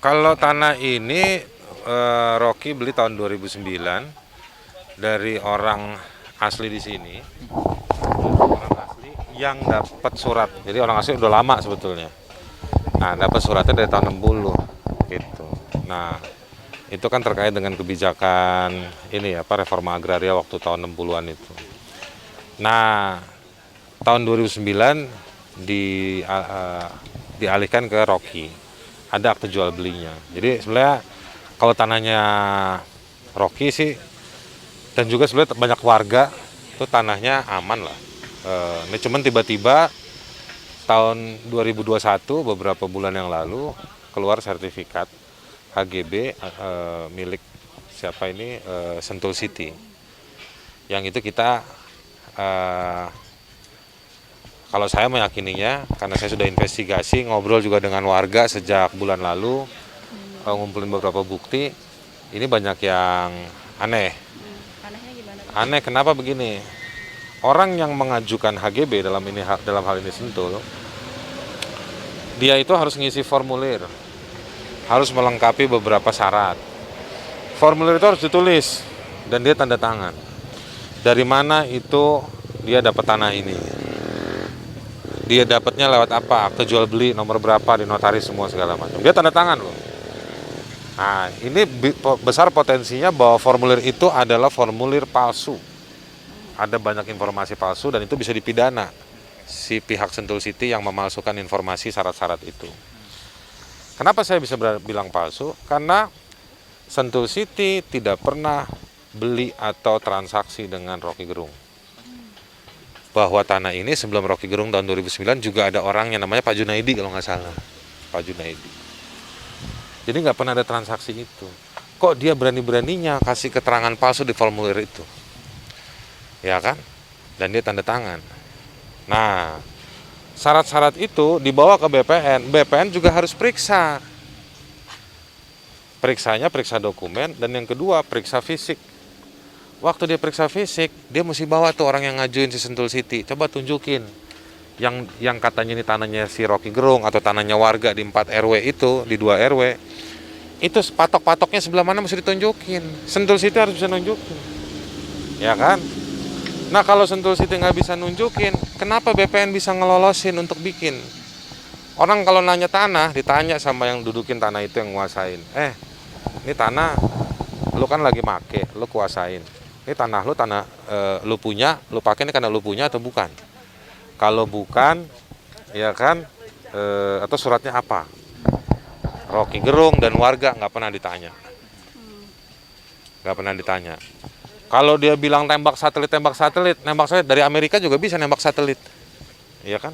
Kalau tanah ini Rocky beli tahun 2009 dari orang asli di sini, orang asli yang dapat surat. Jadi orang asli udah lama sebetulnya. Nah, dapat suratnya dari tahun 60 gitu. Nah, itu kan terkait dengan kebijakan ini ya, apa reforma agraria waktu tahun 60-an itu. Nah, tahun 2009 di dialihkan ke Rocky. Ada akte jual belinya. Jadi sebenarnya kalau tanahnya Rocky sih, dan juga sebenarnya banyak warga itu tanahnya aman lah. Ini cuman tiba-tiba tahun 2021 beberapa bulan yang lalu keluar sertifikat HGB milik siapa ini, Sentul City. Yang itu kita eh, kalau saya meyakininya, karena saya sudah investigasi, ngobrol juga dengan warga sejak bulan lalu, ngumpulin beberapa bukti, ini banyak yang aneh. Anehnya gimana tuh? Aneh kenapa begini? Orang yang mengajukan HGB dalam hal ini Sentul, dia itu harus ngisi formulir, harus melengkapi beberapa syarat. Formulir itu harus ditulis dan dia tanda tangan. Dari mana itu dia dapat tanah ini? Dia dapatnya lewat apa? Akte jual beli nomor berapa, di notaris semua segala macam. Dia tanda tangan loh. Nah, ini besar potensinya bahwa formulir itu adalah formulir palsu. Ada banyak informasi palsu dan itu bisa dipidana si pihak Sentul City yang memalsukan informasi syarat-syarat itu. Kenapa saya bisa bilang palsu? Karena Sentul City tidak pernah beli atau transaksi dengan Rocky Gerung. Bahwa tanah ini sebelum Rocky Gerung tahun 2009 juga ada orangnya namanya Pak Junaidi kalau nggak salah. Pak Junaidi. Jadi nggak pernah ada transaksi itu. Kok dia berani-beraninya kasih keterangan palsu di formulir itu? Ya kan? Dan dia tanda tangan. Nah, syarat-syarat itu dibawa ke BPN. BPN juga harus periksa. Periksanya periksa dokumen dan yang kedua periksa fisik. Waktu dia periksa fisik, dia mesti bawa tuh orang yang ngajuin si Sentul City. Coba tunjukin. Yang katanya ini tanahnya si Rocky Gerung atau tanahnya warga di 4 RW itu, di 2 RW. Itu patok-patoknya sebelah mana mesti ditunjukin. Sentul City harus bisa nunjukin. Ya kan? Nah, kalau Sentul City nggak bisa nunjukin, kenapa BPN bisa ngelolosin untuk bikin? Orang kalau nanya tanah, ditanya sama yang dudukin tanah itu yang nguasain. Ini tanah, lu kan lagi make, lu kuasain. Ini tanah lu punya, lu pakai ini karena lu punya atau bukan? Kalau bukan, ya kan, atau suratnya apa? Rocky Gerung dan warga nggak pernah ditanya. Nggak pernah ditanya. Kalau dia bilang nembak satelit dari Amerika juga bisa nembak satelit, ya kan?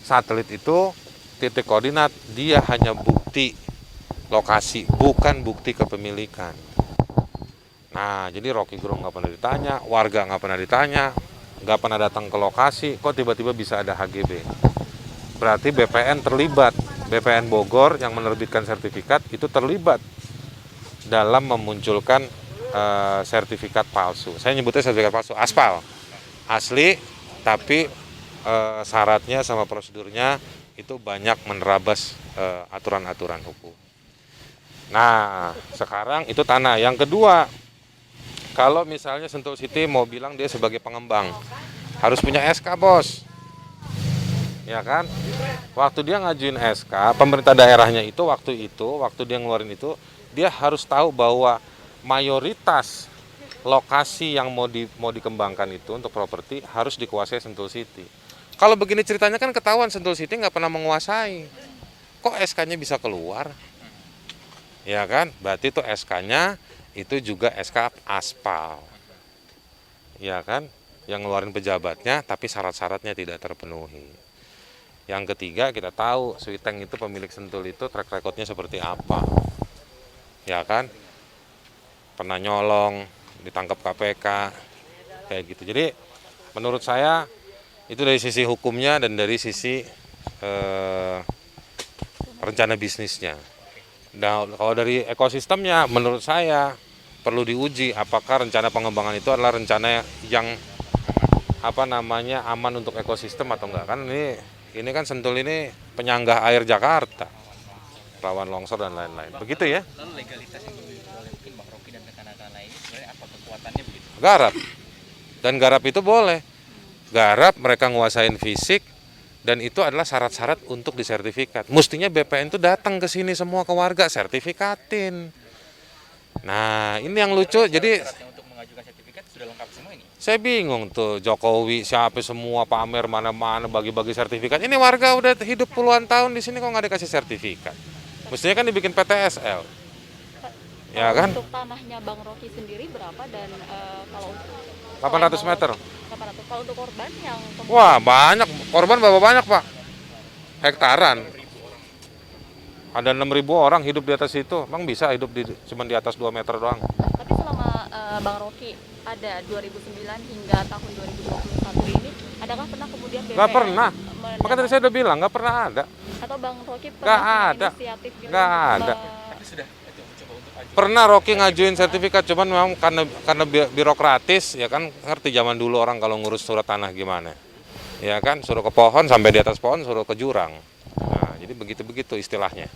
Satelit itu titik koordinat, dia hanya bukti lokasi, bukan bukti kepemilikan. Nah, jadi Rocky Gerung nggak pernah ditanya, warga nggak pernah ditanya, nggak pernah datang ke lokasi, kok tiba-tiba bisa ada HGB? Berarti BPN terlibat, BPN Bogor yang menerbitkan sertifikat itu terlibat dalam memunculkan sertifikat palsu. Saya nyebutnya sertifikat palsu, aspal. Asli, tapi syaratnya sama prosedurnya itu banyak menerabas aturan-aturan hukum. Nah, sekarang itu tanah. Yang kedua, kalau misalnya Sentul City mau bilang dia sebagai pengembang, harus punya SK, bos. Ya kan? Waktu dia ngajuin SK, pemerintah daerahnya itu waktu dia ngeluarin itu, dia harus tahu bahwa mayoritas lokasi yang mau dikembangkan itu untuk properti harus dikuasai Sentul City. Kalau begini ceritanya kan ketahuan Sentul City nggak pernah menguasai. Kok SK-nya bisa keluar? Ya kan? Berarti itu SK-nya itu juga SK aspal. Ya kan? Yang ngeluarin pejabatnya tapi syarat-syaratnya tidak terpenuhi. Yang ketiga, kita tahu Switeng itu pemilik Sentul itu track record-nya seperti apa. Ya kan? Pernah nyolong, ditangkap KPK, kayak gitu. Jadi menurut saya itu dari sisi hukumnya dan dari sisi rencana bisnisnya. Nah, kalau dari ekosistemnya, menurut saya perlu diuji apakah rencana pengembangan itu adalah rencana yang aman untuk ekosistem atau enggak. Kan ini kan Sentul ini penyangga air Jakarta. rawan longsor dan lain-lain. Begitu ya. Lalu legalitas yang dimiliki oleh mungkin Bang Rocky dan rekan-rekan lain ini sebenarnya apa kekuatannya begitu? Garap. Dan garap itu boleh. Garap mereka nguasain fisik dan itu adalah syarat-syarat untuk disertifikat. Mestinya BPN itu datang ke sini semua ke warga sertifikatin. Nah, ini yang lucu. Jadi Syaratnya untuk mengajukan sertifikat sudah lengkap semua ini. saya bingung tuh Jokowi siapa semua pamer mana-mana bagi-bagi sertifikat. Ini warga udah hidup puluhan tahun di sini kok nggak dikasih sertifikat. Mestinya kan dibikin PTSL. Ya kan? Untuk tanahnya Bang Rocky sendiri berapa dan kalau untuk 800 meter. 800. Kalau untuk korban yang Wah, banyak. Korban berapa banyak, Pak? Hektaran. Ada 6.000 orang hidup di atas itu. Emang bisa hidup cuma di atas 2 meter doang? tapi selama Bang Rocky ada 2009 hingga tahun 2021 ini, adakah pernah kemudian BPN Nggak pernah. mendapat- Makanya tadi saya udah bilang, nggak pernah ada. atau Bang Rocky Nggak pernah punya ada. inisiatif gitu Nggak untuk ada. Tapi sudah itu coba untuk ajukan. Pernah Rocky ngajuin sertifikat, cuman memang karena birokratis, ya kan ngerti zaman dulu orang kalau ngurus surat tanah gimana. Ya kan, suruh ke pohon, sampai di atas pohon suruh ke jurang. Nah, jadi begitu-begitu istilahnya.